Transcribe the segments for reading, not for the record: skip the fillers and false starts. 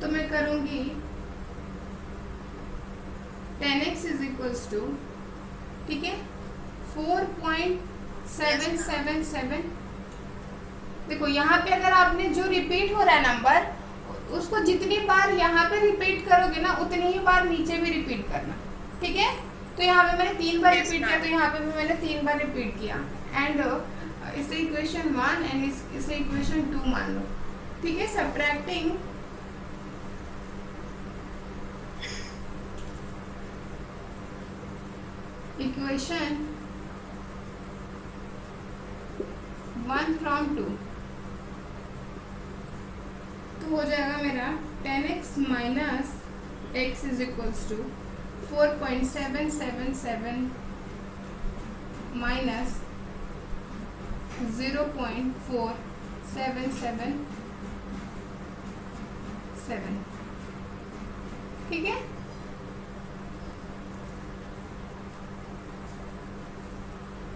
तो मैं करूँगी 10x इज इक्वल्स टू, ठीक है, 4.777। देखो यहाँ पे अगर आपने जो रिपीट हो रहा है नंबर, उसको जितनी बार यहाँ पे रिपीट करोगे ना, उतनी ही बार नीचे भी रिपीट करना, ठीक है। तो यहाँ पे मैंने 3 बार रिपीट किया, तो यहाँ पे भी मैंने 3 बार रिपीट किया। एंड इसे इक्वेशन 1 एंड इसे इक्वेशन 2 मान लो, ठीक है। सब्ट्रैक्टिंग इक्वेशन 1 फ्रॉम 2, तो हो जाएगा मेरा 10x minus x is equals to 4.777 minus 0.4777, ठीक है।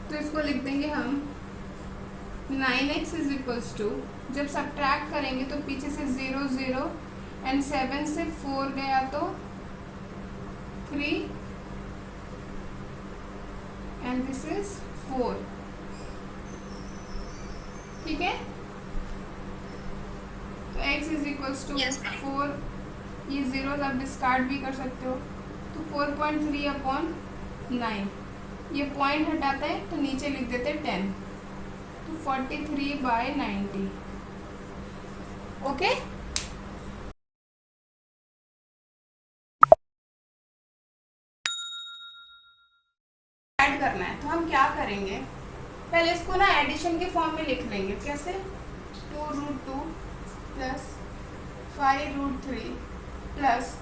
तो इसको लिख देंगे हम 9x इज इक्वल्स टू, जब सब्ट्रैक्ट करेंगे तो पीछे से 0 0 एंड 7 से 4 गया तो 3 एंड दिस इज 4, ठीक है। तो x इज इक्वल्स टू 4, ये 0 आप डिस्कार्ड भी कर सकते हो, तो 4.3/9, ये पॉइंट हटाता है तो नीचे लिख देते 10, तो 43/90, ओके। ऐड करना है तो हम क्या करेंगे, पहले इसको ना एडिशन के फॉर्म में लिख लेंगे। कैसे? 2√2 प्लस 5√3 प्लस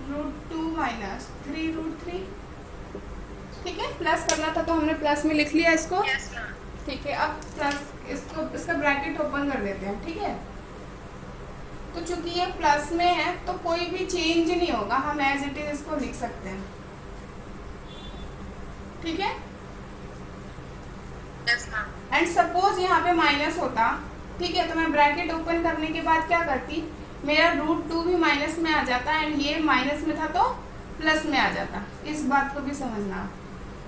√2 माइनस 3√3, ठीक है। प्लस करना था तो हमने प्लस में लिख लिया इसको, ठीक है। अब प्लस इसका ब्रैकेट ओपन कर देते हैं, ठीक है। तो चूंकि ये प्लस में है तो कोई भी चेंज नहीं होगा, हम एज इट इज इसको लिख सकते हैं, ठीक है। एंड सपोज यहाँ पे माइनस होता, ठीक है, तो मैं ब्रैकेट ओपन करने के बाद क्या करती, मेरा √2 भी माइनस में आ जाता एंड ये माइनस में था तो प्लस में आ जाता। इस बात को भी समझना,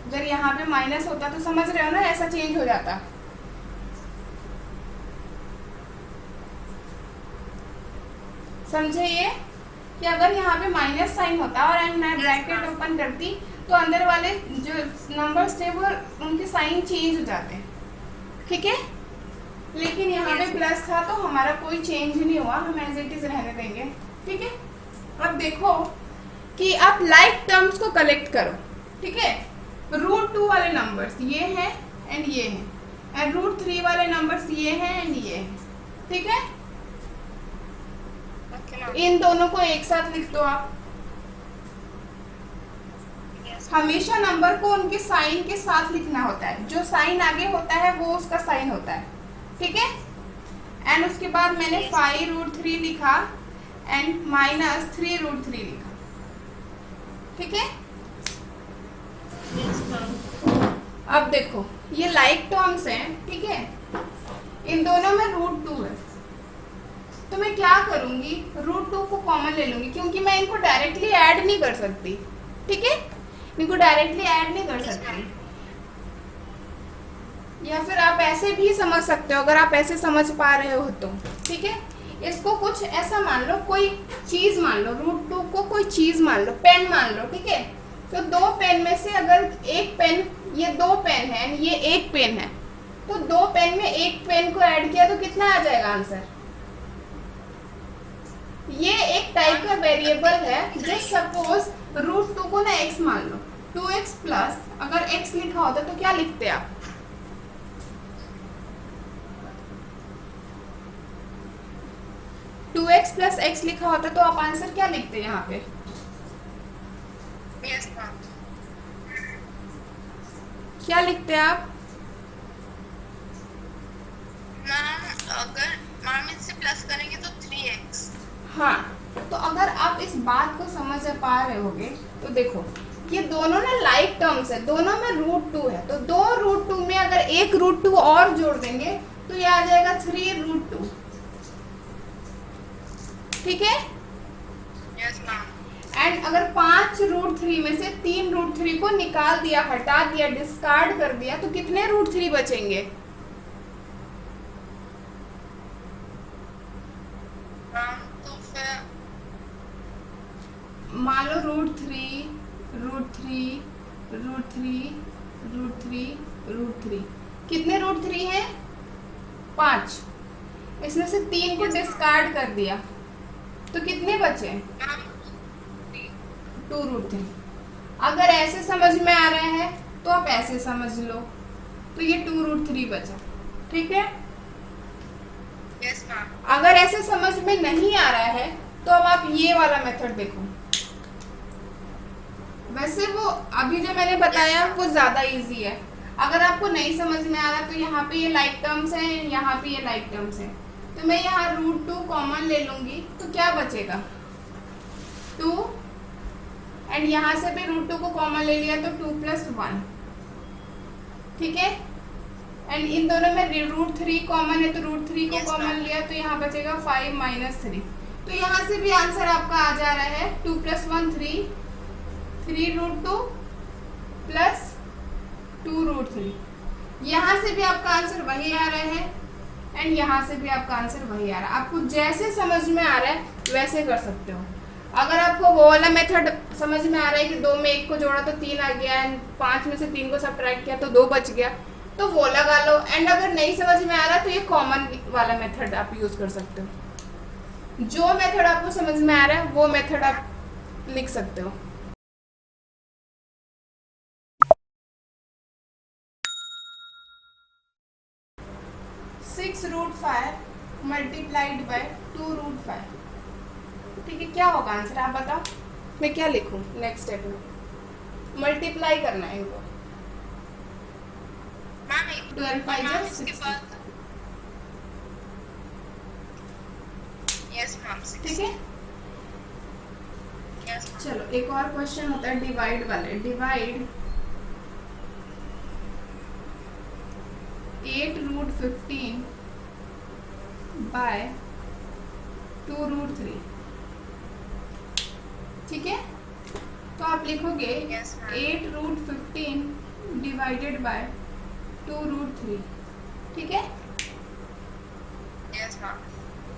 अगर यहाँ पे माइनस होता तो समझ रहे हो ना, ऐसा चेंज हो जाता। समझे ये कि अगर यहाँ पे माइनस साइन होता और मैं ब्रैकेट ओपन करती तो अंदर वाले जो नंबर्स थे वो उनके साइन चेंज हो जाते हैं, ठीक है। लेकिन यहाँ पे प्लस था तो हमारा कोई चेंज नहीं हुआ, हम एज इट इज रहने देंगे, ठीक है। अब देखो कि आप लाइक टर्म्स को कलेक्ट करो, ठीक है। √2 वाले नंबर्स ये हैं एंड ये हैं, एंड √3 वाले नंबर्स ये हैं एंड ये हैं, ठीक है। इन दोनों को एक साथ लिख दो आप। हमेशा नंबर को उनके साइन के साथ लिखना होता है, जो साइन आगे होता है वो उसका साइन होता है, ठीक है। एंड उसके बाद मैंने 5√3 लिखा एंड माइनस 3√3 लिखा, ठीक है। अब देखो ये लाइक टर्म्स हैं, ठीक है, इन दोनों में √2 है, तो मैं क्या करूंगी, √2 को कॉमन ले लूंगी, क्योंकि मैं इनको डायरेक्टली ऐड नहीं कर सकती, ठीक है। इनको डायरेक्टली ऐड नहीं कर सकती, या फिर आप ऐसे भी समझ सकते हो, अगर आप ऐसे समझ पा रहे हो तो, ठीक है। इसको कुछ ऐसा मान लो, कोई चीज मान लो, √2 को कोई चीज मान लो, पेन मान लो, ठीक है। तो 2 पेन में से अगर एक पेन, ये 2 पेन है, ये 1 पेन है, तो 2 पेन में 1 पेन को ऐड किया तो कितना आ जाएगा आंसर। ये एक टाइप का वेरिएबल है, जस्ट सपोज √2 को ना x मान लो, 2x प्लस, अगर x लिखा होता तो क्या लिखते आप, टू एक्स प्लस x लिखा होता तो आप आंसर क्या लिखते यहाँ पे, क्या लिखते आप। अगर मैम इससे प्लस करेंगे तो 3x। हाँ, तो अगर आप इस बात को समझ पा रहे होगे तो देखो ये दोनों ना लाइक टर्म्स है, दोनों में √2 है, तो 2 √2 में अगर एक √2 और जोड़ देंगे तो ये आ जाएगा 3√2, ठीक है। Yes ma'am. एंड अगर 5√3 में से 3√3 को निकाल दिया, हटा दिया, डिस्कार्ड कर दिया, तो कितने √3 बचेंगे? मैम तो फिर मान लो √3 √3 √3 √3 √3, कितने √3 हैं? 5। इसमें से 3 को डिस्कार्ड कर दिया तो कितने बचे? मैम 2√3। अगर ऐसे समझ में आ रहा है तो आप ऐसे समझ लो, तो ये 2√3 बचा, ठीक है। Yes ma'am. अगर ऐसे समझ में नहीं आ रहा है तो अब आप ये वाला मेथड देखो। वैसे वो अभी जो मैंने बताया वो ज़्यादा इजी है। अगर आपको नहीं समझ में आ रहा तो यहाँ पे ये लाइक टर्म्स हैं, यहाँ पे ये लाइक टर्म्स हैं, तो मैं यहाँ √2 कॉमन ले लूँगी तो क्या बचेगा? 2, एंड यहाँ से भी √2 को कॉमन ले लिया तो 2 + 1, ठीक है। एंड इन दोनों में √3 कॉमन है तो √3 को Yes, कॉमन ma'am. लिया तो यहाँ बचेगा 5 - 3। तो यहाँ से भी आंसर आपका आ जा रहा है 2 + 1 3, 3√2 + 2√3। यहाँ से भी आपका आंसर वही आ रहा है एंड यहाँ से भी आपका आंसर वही आ रहा है। आपको जैसे समझ में आ रहा है वैसे कर सकते हो। अगर आपको वो वाला मेथड समझ में आ रहा है कि 2 में 1 को जोड़ा तो 3 आ गया, एंड 5 में से 3 को सब्ट्रैक्ट किया तो 2 बच गया, तो वो लगा लो। एंड अगर नहीं समझ में आ रहा तो ये कॉमन वाला मेथड आप यूज कर सकते हो। जो मेथड आपको समझ में आ रहा है वो मेथड आप लिख सकते हो। (6√5) मल्टीप्लाइड बाय 2√5, ठीक है। क्या होगा आंसर आप बताओ। मैं क्या लिखूं नेक्स्ट स्टेप में? मल्टीप्लाई करना है इनको। मैम 12 5 मैम is इसके 60, बाद यस मैम ठीक है। यस चलो एक और क्वेश्चन होता है डिवाइड वाले। डिवाइड 8√15 बाय 2√3, ठीक है। तो आप लिखोगे Yes, ma'am. 8√15 डिवाइडेड बाय 2√3, ठीक है। Yes ma'am.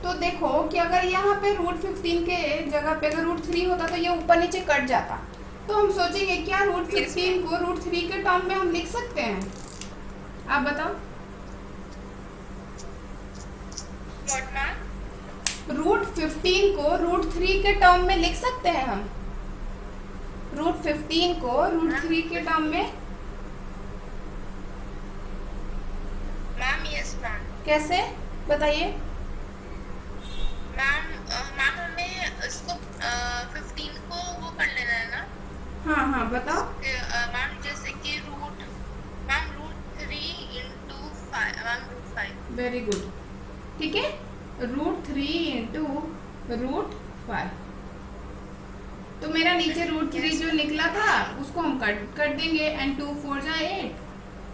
तो देखो कि अगर यहाँ पे √15 के जगह पे अगर √3 होता तो ये ऊपर नीचे कट जाता, तो हम सोचेंगे क्या √15 को √3 के टर्म में हम लिख सकते हैं? आप बताओ। What ma'am? √15 को √3 के टर्म में लिख सकते हैं हम? √15 को √3 के टर्म में मैम यस मैम। कैसे बताइए? मैम हमें इसको 15 को वो कर लेना है ना। हाँ हाँ बताओ। मैम जैसे कि √3 × 5 मैम √5। वेरी गुड, ठीक है। √3 × √5, तो मेरा नीचे √3 जो निकला था उसको हम कट कर देंगे, एंड 2 4 जा 8,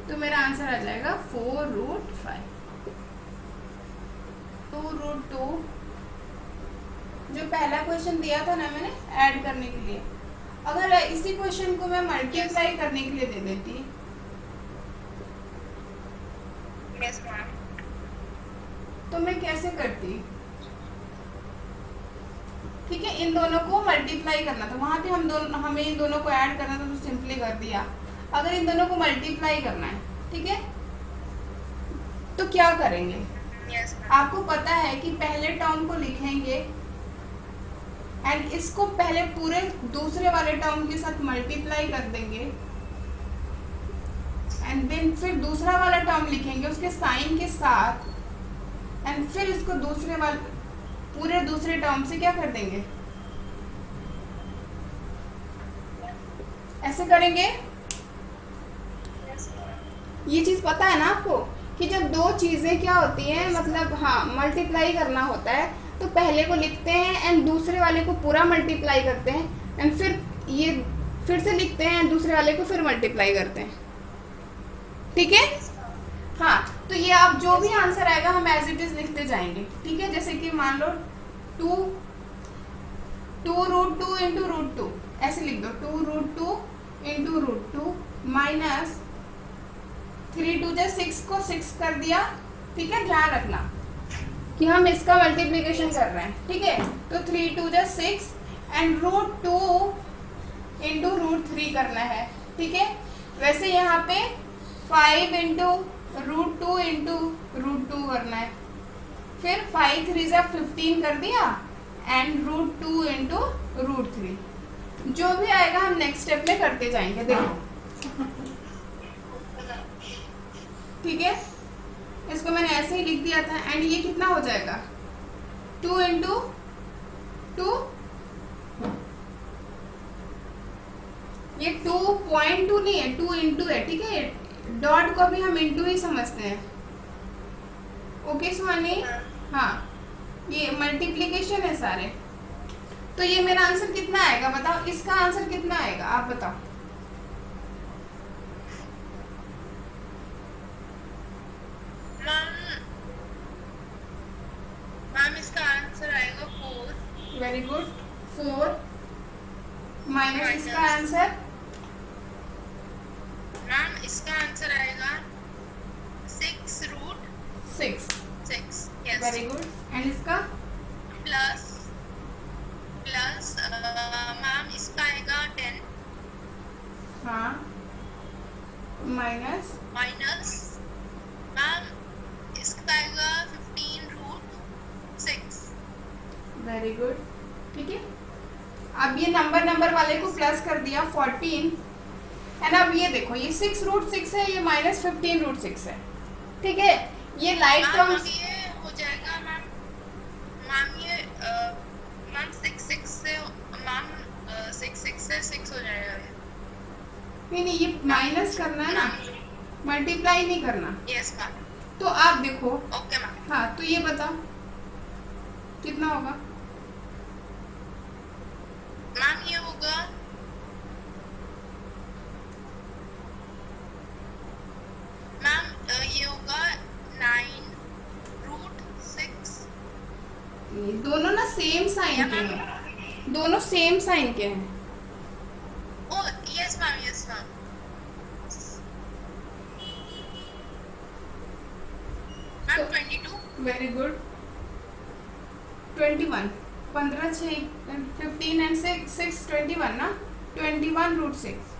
तो मेरा आंसर आ जाएगा 4√5। 2√2 जो पहला क्वेश्चन दिया था ना मैंने ऐड करने के लिए, अगर इसी क्वेश्चन को मैं मल्टीप्लाई करने के लिए दे देती, यस मैम। तो मैं कैसे करती? ठीक है, इन दोनों को मल्टीप्लाई करना था, वहां पे हमें इन दोनों को ऐड करना था तो सिंपली कर दिया। अगर इन दोनों को मल्टीप्लाई करना है, ठीक है, तो क्या करेंगे? Yes ma'am. आपको पता है कि पहले टर्म को लिखेंगे एंड इसको पहले पूरे दूसरे वाले टर्म के साथ मल्टीप्लाई कर देंगे, एंड देन फिर दूसरा वाला टर्म लिखेंगे उसके साइन के साथ, एंड फिर इसको दूसरे वाले पूरे दूसरे टर्म से क्या कर देंगे? ऐसे करेंगे। Yes ma'am. ये चीज पता है ना आपको कि जब दो चीजें क्या होती हैं, मतलब हाँ मल्टीप्लाई करना होता है तो पहले को लिखते हैं एंड दूसरे वाले को पूरा मल्टीप्लाई करते हैं, एंड फिर ये फिर से लिखते हैं एंड दूसरे वाले को फिर मल्टीप्लाई करते हैं, ठीक है। हाँ, तो ये आप जो भी आंसर आएगा हम एज इट इज लिखते जाएंगे, ठीक है। जैसे कि मान लो 2 2√2 इंटू √2, ऐसे लिख दो 2√2 इंटू √2 माइनस 3 2 जा 6 को 6 कर दिया, ठीक है। ध्यान रखना कि हम इसका मल्टीप्लिकेशन कर रहे हैं, ठीक है। तो 3 2 जा 6 एंड √2 इंटू √3 करना है, ठीक है। वैसे यहाँ पे 5 इंटू √2 इंटू √2 करना है, फिर 5 3 जा 15 कर दिया एंड √2 इंटू √3। जो भी आएगा हम नेक्स्ट स्टेप में करते जाएंगे, देखो, ठीक है। इसको मैंने ऐसे ही लिख दिया था एंड ये कितना हो जाएगा 2 इंटू 2, ये 2.2 नहीं है, 2 इंटू है, ठीक है। डॉट को भी हम इंटू ही समझते हैं, ओके सुहानी। हाँ, ये मल्टीप्लिकेशन है सारे। तो ये मेरा आंसर कितना आएगा बताओ, इसका आंसर कितना आएगा आप बताओ। मैम इसका आंसर आएगा 4। वेरी गुड, 4 माइनस इसका आंसर, मैम इसका आंसर आएगा 6√6। 6। Yes, very good. एंड इसका प्लस मैम इसका आएगा 10 हाँ माइनस मैम इसका आएगा 15√6। वेरी गुड, ठीक है। अब ये नंबर वाले को प्लस कर दिया 14 एंड अब ये देखो ये 6√6 है, ये माइनस 15√6 है, ठीक है। ये लाइट टर्म्स ये हो जाएगा मैम ये मैम 6 से मैम 6 से 6 हो जाएगा। नहीं, ये माइनस करना है ना, मल्टीप्लाई नहीं करना। Yes ma'am. तो आप देखो, ओके मैम। हाँ तो ये बताओ कितना होगा। मैम ये होगा मैम ये होगा 9√6। ये दोनों ना सेम साइन के हैं, दोनों सेम साइन के हैं। ओ yes ma'am, yes ma'am. Ma'am 22। Very good, 21, 15 6 15 and 6 21 ना, 21√6।